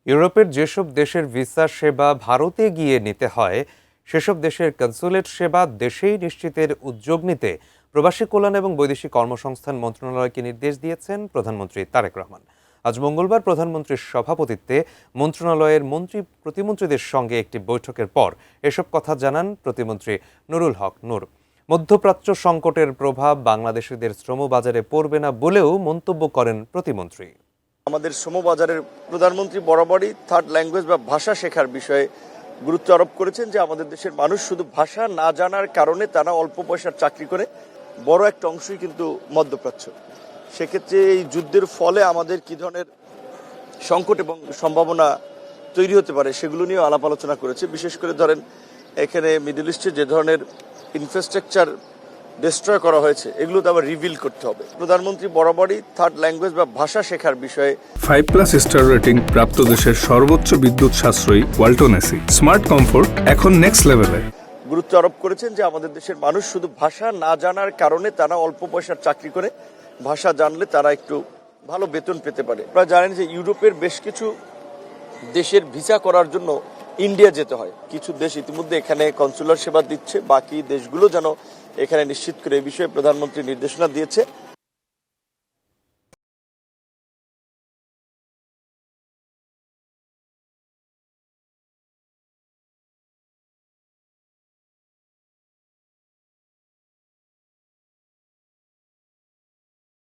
ইউরোপের যেসব দেশের ভিসা সেবা ভারতে গিয়ে নিতে হয় সেসব দেশের কনসুলেট সেবা দেশেই নিশ্চিতের উদ্যোগ নিতে প্রবাসী কল্যাণ এবং বৈদেশিক কর্মসংস্থান মন্ত্রণালয়কে নির্দেশ দিয়েছেন প্রধানমন্ত্রী তারেক রহমান। আজ মঙ্গলবার প্রধানমন্ত্রীর সভাপতিত্বে মন্ত্রণালয়ের মন্ত্রী প্রতিমন্ত্রীদের সঙ্গে একটি বৈঠকের পর এসব কথা জানান প্রতিমন্ত্রী নুরুল হক নূর। মধ্যপ্রাচ্য সংকটের প্রভাব বাংলাদেশিদের শ্রমবাজারে পড়বে না বলেও মন্তব্য করেন প্রতিমন্ত্রী। আমাদের শ্রমবাজারের প্রধানমন্ত্রী বরাবরই থার্ড ল্যাঙ্গুয়েজ বা ভাষা শেখার বিষয়ে গুরুত্ব আরোপ করেছেন যে আমাদের দেশের মানুষ শুধু ভাষা না জানার কারণে তারা অল্প পয়সার চাকরি করে, বড় একটা অংশই কিন্তু মধ্যপ্রাচ্য। সেক্ষেত্রে এই যুদ্ধের ফলে আমাদের কী ধরনের সংকট এবং সম্ভাবনা তৈরি হতে পারে সেগুলো নিয়েও আলাপ আলোচনা করেছে। বিশেষ করে ধরেন এখানে মিডল ইস্টে যে ধরনের ইনফ্রাস্ট্রাকচার ডিস্ট্রয় করা হয়েছে এগুলো তো আবার রিভিল করতে হবে। প্রধানমন্ত্রী বরাবরই থার্ড ল্যাঙ্গুয়েজ বা ভাষা শেখার বিষয়ে 5+ স্টার রেটিং প্রাপ্ত দেশের সর্বোচ্চ বিদ্যুৎ সাশ্রয়ী ওয়ালটন এসি স্মার্ট কমফোর্ট এখন নেক্সট লেভেলে গুরুত্ব আরোপ করেছেন যে আমাদের দেশের মানুষ শুধু ভাষা না জানার কারণে তারা অল্প পয়সার চাকরি করে, ভাষা জানলে তারা একটু ভালো বেতন পেতে পারে। আপনারা জানেন যে ইউরোপের বেশ কিছু দেশের ভিসা করার জন্য ইন্ডিয়া যেতে হয়। কিছু দেশ ইতিমধ্যে এখানে কনসুলার সেবা দিচ্ছে, বাকি দেশগুলো যেন এখানে নিশ্চিত করে এই বিষয়ে প্রধানমন্ত্রী নির্দেশনা দিয়েছে।